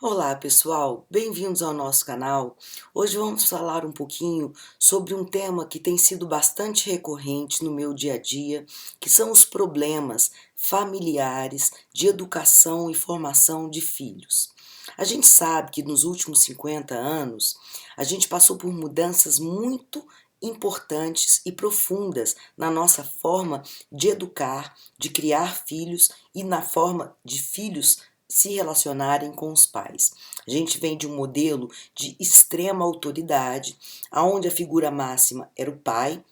Olá pessoal, bem-vindos ao nosso canal. Hoje vamos falar um pouquinho sobre um tema que tem sido bastante recorrente no meu dia a dia, que são os problemas familiares de educação e formação de filhos. A gente sabe que nos últimos 50 anos a gente passou por mudanças muito importantes e profundas na nossa forma de educar, de criar filhos e na forma de filhos se relacionarem com os pais. A gente vem de um modelo de extrema autoridade, aonde a figura máxima era o pai,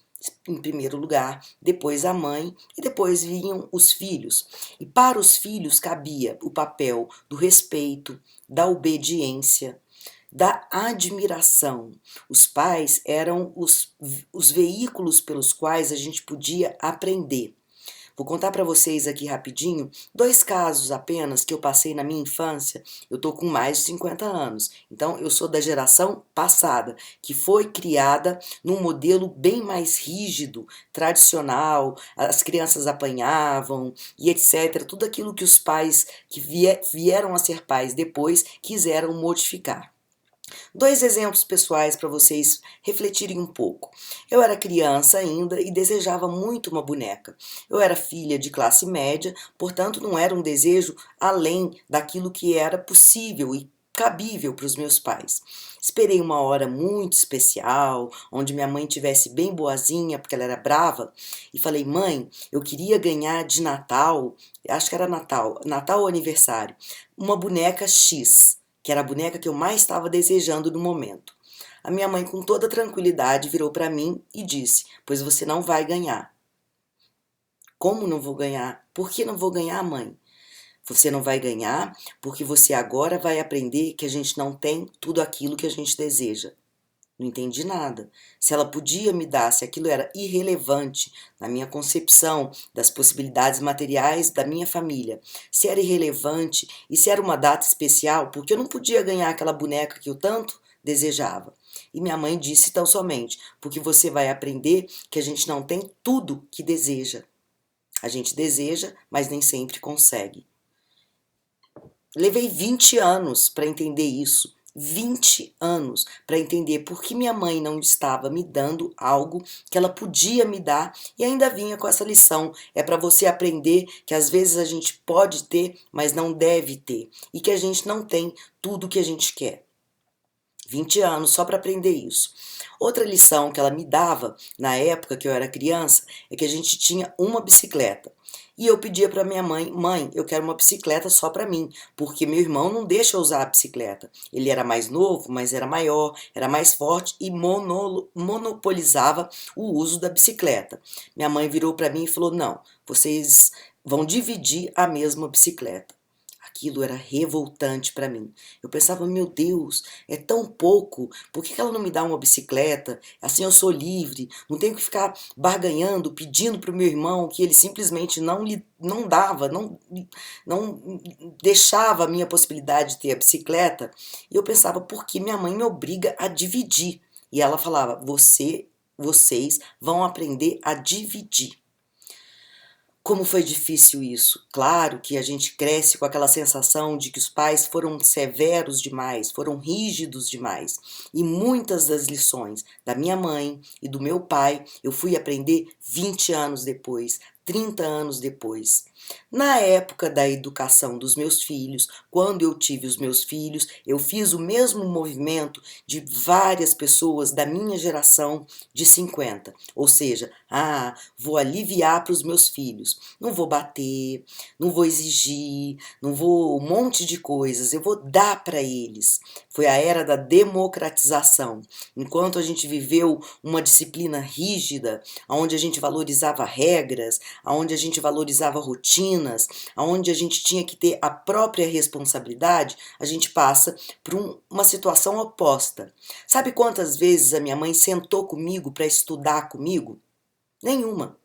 em primeiro lugar, depois a mãe e depois vinham os filhos. E para os filhos cabia o papel do respeito, da obediência, da admiração. Os pais eram os veículos pelos quais a gente podia aprender. Vou contar para vocês aqui rapidinho dois casos apenas que eu passei na minha infância. Eu tô com mais de 50 anos, então eu sou da geração passada, que foi criada num modelo bem mais rígido, tradicional, as crianças apanhavam e etc. Tudo aquilo que os pais que vieram a ser pais depois quiseram modificar. Dois exemplos pessoais para vocês refletirem um pouco. Eu era criança ainda e desejava muito uma boneca. Eu era filha de classe média, portanto não era um desejo além daquilo que era possível e cabível para os meus pais. Esperei uma hora muito especial, onde minha mãe tivesse bem boazinha, porque ela era brava, e falei: mãe, eu queria ganhar de Natal, acho que era Natal ou aniversário, uma boneca X, que era a boneca que eu mais estava desejando no momento. A minha mãe, com toda tranquilidade, virou para mim e disse: pois você não vai ganhar. Como não vou ganhar? Por que não vou ganhar, mãe? Você não vai ganhar porque você agora vai aprender que a gente não tem tudo aquilo que a gente deseja. Não entendi nada. Se ela podia me dar, se aquilo era irrelevante na minha concepção das possibilidades materiais da minha família, se era irrelevante e se era uma data especial, porque eu não podia ganhar aquela boneca que eu tanto desejava. E minha mãe disse tão somente: porque você vai aprender que a gente não tem tudo que deseja. A gente deseja, mas nem sempre consegue. Levei 20 anos para entender isso. 20 anos para entender por que minha mãe não estava me dando algo que ela podia me dar e ainda vinha com essa lição. É para você aprender que às vezes a gente pode ter, mas não deve ter, e que a gente não tem tudo o que a gente quer. 20 anos só para aprender isso. Outra lição que ela me dava na época que eu era criança é que a gente tinha uma bicicleta. E eu pedia para minha mãe: mãe, eu quero uma bicicleta só para mim, porque meu irmão não deixa eu usar a bicicleta. Ele era mais novo, mas era maior, era mais forte e monopolizava o uso da bicicleta. Minha mãe virou para mim e falou: não, vocês vão dividir a mesma bicicleta. Aquilo era revoltante para mim. Eu pensava: meu Deus, é tão pouco, por que ela não me dá uma bicicleta? Assim eu sou livre, não tenho que ficar barganhando, pedindo para o meu irmão, que ele simplesmente não dava, não deixava a minha possibilidade de ter a bicicleta. E eu pensava: por que minha mãe me obriga a dividir? E ela falava: vocês vão aprender a dividir. Como foi difícil isso. Claro que a gente cresce com aquela sensação de que os pais foram severos demais, foram rígidos demais. E muitas das lições da minha mãe e do meu pai eu fui aprender 20 anos depois, 30 anos depois. Na época da educação dos meus filhos, quando eu tive os meus filhos, eu fiz o mesmo movimento de várias pessoas da minha geração de 50. Ou seja, vou aliviar para os meus filhos. Não vou bater, não vou exigir, não vou um monte de coisas, eu vou dar para eles. Foi a era da democratização. Enquanto a gente viveu uma disciplina rígida, onde a gente valorizava regras, onde a gente valorizava rotinas, onde a gente tinha que ter a própria responsabilidade, a gente passa por uma situação oposta. Sabe quantas vezes a minha mãe sentou comigo para estudar comigo? Nenhuma.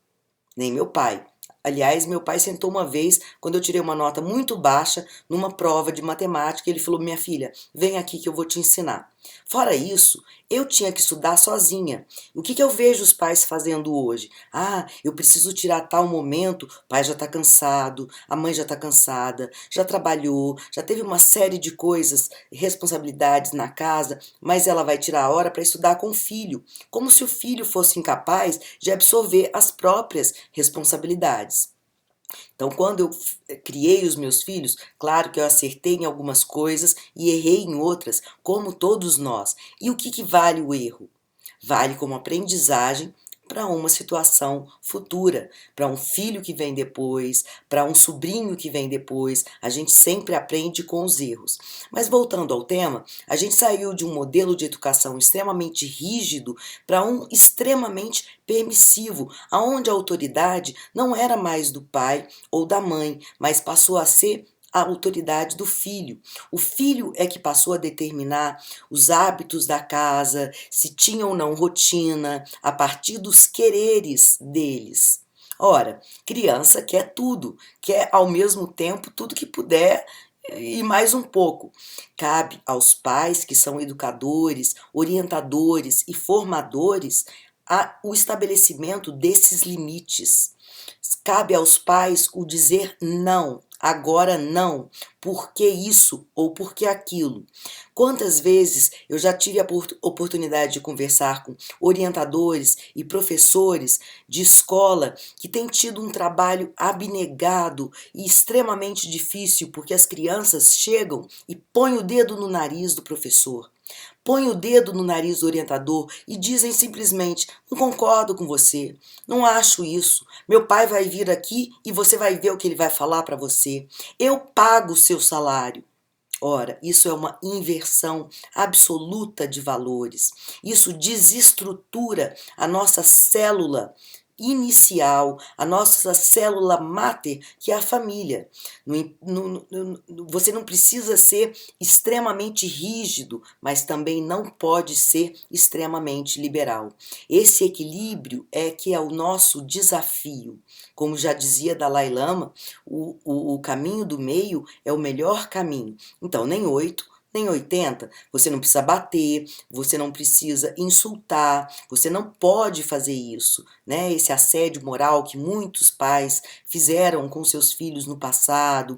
Nem meu pai. Aliás, meu pai sentou uma vez, quando eu tirei uma nota muito baixa, numa prova de matemática, ele falou: minha filha, vem aqui que eu vou te ensinar. Fora isso, eu tinha que estudar sozinha. O que eu vejo os pais fazendo hoje? Ah, eu preciso tirar tal momento, o pai já está cansado, a mãe já está cansada, já trabalhou, já teve uma série de coisas, responsabilidades na casa, mas ela vai tirar a hora para estudar com o filho, como se o filho fosse incapaz de absorver as próprias responsabilidades. Então, quando eu criei os meus filhos, claro que eu acertei em algumas coisas e errei em outras, como todos nós. E o que vale o erro? Vale como aprendizagem para uma situação futura, para um filho que vem depois, para um sobrinho que vem depois. A gente sempre aprende com os erros. Mas voltando ao tema, a gente saiu de um modelo de educação extremamente rígido para um extremamente permissivo, aonde a autoridade não era mais do pai ou da mãe, mas passou a ser a autoridade do filho. O filho é que passou a determinar os hábitos da casa, se tinha ou não rotina, a partir dos quereres deles. Ora, criança quer tudo, quer ao mesmo tempo tudo que puder e mais um pouco. Cabe aos pais, que são educadores, orientadores e formadores, o estabelecimento desses limites. Cabe aos pais o dizer não, agora não, por que isso ou por que aquilo. Quantas vezes eu já tive a oportunidade de conversar com orientadores e professores de escola que têm tido um trabalho abnegado e extremamente difícil, porque as crianças chegam e põem o dedo no nariz do professor, põem o dedo no nariz do orientador e dizem simplesmente: não concordo com você, não acho isso, meu pai vai vir aqui e você vai ver o que ele vai falar para você, eu pago o seu salário. Ora, isso é uma inversão absoluta de valores. Isso desestrutura a nossa célula inicial, a nossa célula máter, que é a família. Você não precisa ser extremamente rígido, mas também não pode ser extremamente liberal. Esse equilíbrio é que é o nosso desafio. Como já dizia Dalai Lama, o caminho do meio é o melhor caminho. Então, nem 8, nem 80, você não precisa bater, você não precisa insultar, você não pode fazer isso, né? Esse assédio moral que muitos pais fizeram com seus filhos no passado,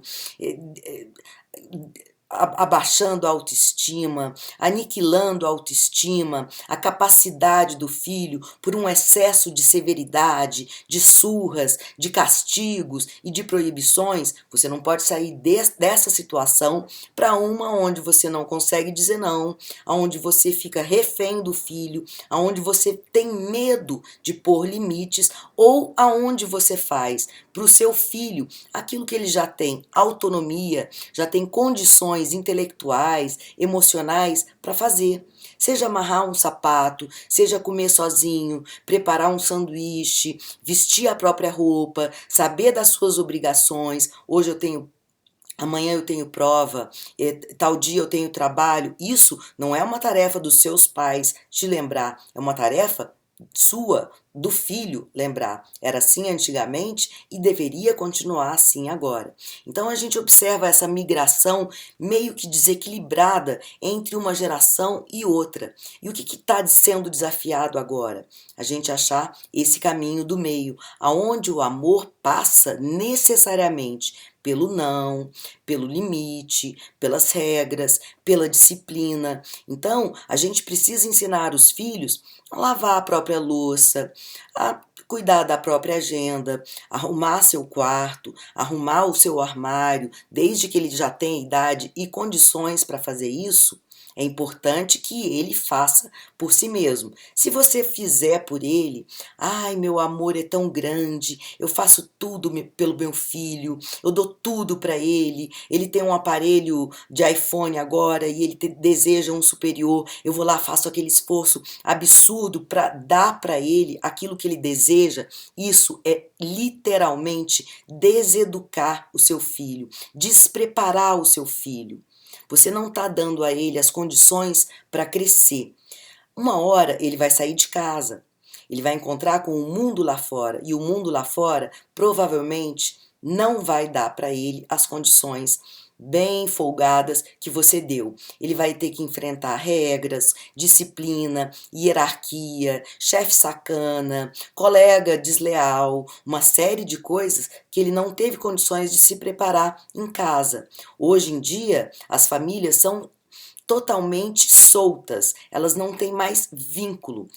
abaixando a autoestima, aniquilando a autoestima, a capacidade do filho por um excesso de severidade, de surras, de castigos e de proibições. Você não pode sair dessa situação para uma onde você não consegue dizer não, onde você fica refém do filho, onde você tem medo de pôr limites ou aonde você faz para o seu filho aquilo que ele já tem autonomia, já tem condições intelectuais, emocionais para fazer. Seja amarrar um sapato, seja comer sozinho, preparar um sanduíche, vestir a própria roupa, saber das suas obrigações. Amanhã eu tenho prova, tal dia eu tenho trabalho. Isso não é uma tarefa dos seus pais te lembrar, é uma tarefa sua, do filho, lembrar. Era assim antigamente e deveria continuar assim agora. Então a gente observa essa migração meio que desequilibrada entre uma geração e outra. E o que está sendo desafiado agora? A gente achar esse caminho do meio, aonde o amor passa necessariamente pelo não, pelo limite, pelas regras, pela disciplina. Então, a gente precisa ensinar os filhos a lavar a própria louça, a cuidar da própria agenda, arrumar seu quarto, arrumar o seu armário, desde que ele já tenha idade e condições para fazer isso. É importante que ele faça por si mesmo. Se você fizer por ele, ai, meu amor é tão grande, eu faço tudo pelo meu filho, eu dou tudo para ele tem um aparelho de iPhone agora e ele deseja um superior, eu vou lá, faço aquele esforço absurdo para dar para ele aquilo que ele deseja. Isso é literalmente deseducar o seu filho, despreparar o seu filho. Você não está dando a ele as condições para crescer. Uma hora ele vai sair de casa, ele vai encontrar com o mundo lá fora, e o mundo lá fora provavelmente não vai dar para ele as condições bem folgadas que você deu. Ele vai ter que enfrentar regras, disciplina, hierarquia, chefe sacana, colega desleal, uma série de coisas que ele não teve condições de se preparar em casa. Hoje em dia, as famílias são totalmente soltas, elas não têm mais vínculo.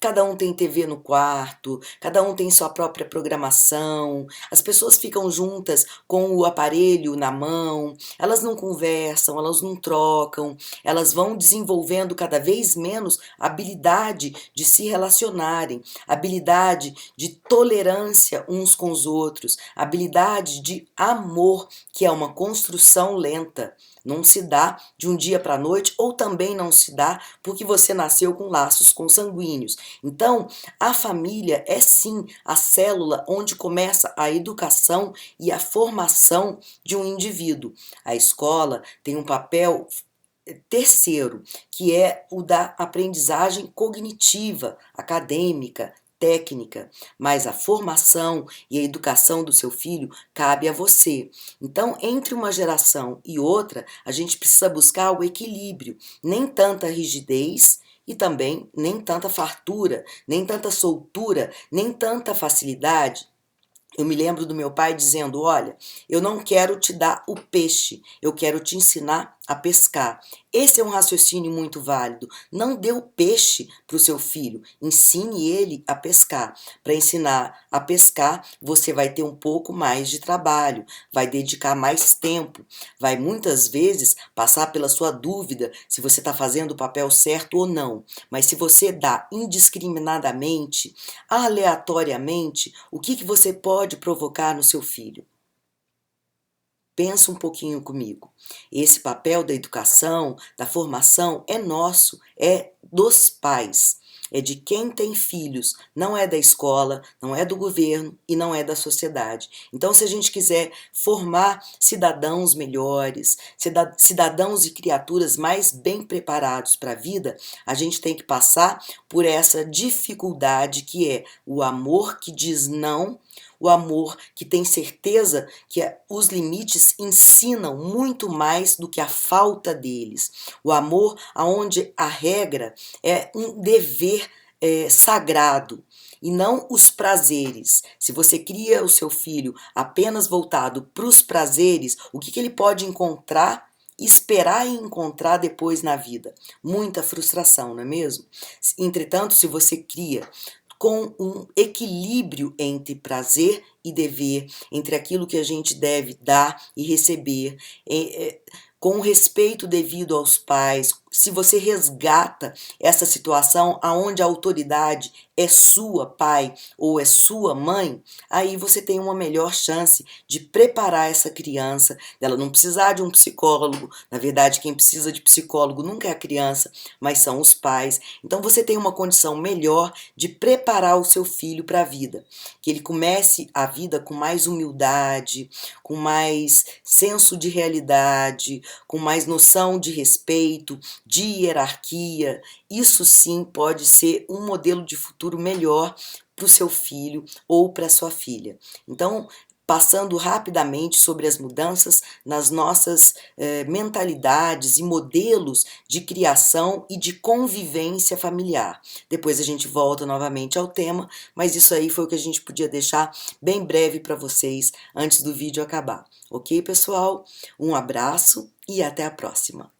Cada um tem TV no quarto, cada um tem sua própria programação, as pessoas ficam juntas com o aparelho na mão, elas não conversam, elas não trocam, elas vão desenvolvendo cada vez menos a habilidade de se relacionarem, habilidade de tolerância uns com os outros, habilidade de amor, que é uma construção lenta. Não se dá de um dia para a noite, ou também não se dá porque você nasceu com laços consanguíneos. Então, a família é sim a célula onde começa a educação e a formação de um indivíduo. A escola tem um papel terceiro, que é o da aprendizagem cognitiva, acadêmica, técnica, mas a formação e a educação do seu filho cabe a você. Então, entre uma geração e outra, a gente precisa buscar o equilíbrio, nem tanta rigidez e também nem tanta fartura, nem tanta soltura, nem tanta facilidade. Eu me lembro do meu pai dizendo: olha, eu não quero te dar o peixe, eu quero te ensinar a pescar. Esse é um raciocínio muito válido. Não dê o peixe para o seu filho, ensine ele a pescar. Para ensinar a pescar, você vai ter um pouco mais de trabalho, vai dedicar mais tempo, vai muitas vezes passar pela sua dúvida se você está fazendo o papel certo ou não. Mas se você dá indiscriminadamente, aleatoriamente, o que você pode provocar no seu filho? Pensa um pouquinho comigo. Esse papel da educação, da formação, é nosso, é dos pais, é de quem tem filhos, não é da escola, não é do governo e não é da sociedade. Então, se a gente quiser formar cidadãos melhores, cidadãos e criaturas mais bem preparados para a vida, a gente tem que passar por essa dificuldade que é o amor que diz não, o amor que tem certeza que os limites ensinam muito mais do que a falta deles. O amor onde a regra é um dever sagrado e não os prazeres. Se você cria o seu filho apenas voltado para os prazeres, o que ele pode encontrar, esperar e encontrar depois na vida? Muita frustração, não é mesmo? Entretanto, se você cria com um equilíbrio entre prazer e dever, entre aquilo que a gente deve dar e receber, com o respeito devido aos pais, se você resgata essa situação aonde a autoridade é sua, pai, ou é sua mãe, aí você tem uma melhor chance de preparar essa criança, dela não precisar de um psicólogo. Na verdade, quem precisa de psicólogo nunca é a criança, mas são os pais. Então você tem uma condição melhor de preparar o seu filho para a vida, que ele comece a vida com mais humildade, com mais senso de realidade, com mais noção de respeito, de hierarquia. Isso sim pode ser um modelo de futuro melhor para o seu filho ou para sua filha. Então, passando rapidamente sobre as mudanças nas nossas mentalidades e modelos de criação e de convivência familiar. Depois a gente volta novamente ao tema, mas isso aí foi o que a gente podia deixar bem breve para vocês antes do vídeo acabar. Ok, pessoal? Um abraço e até a próxima!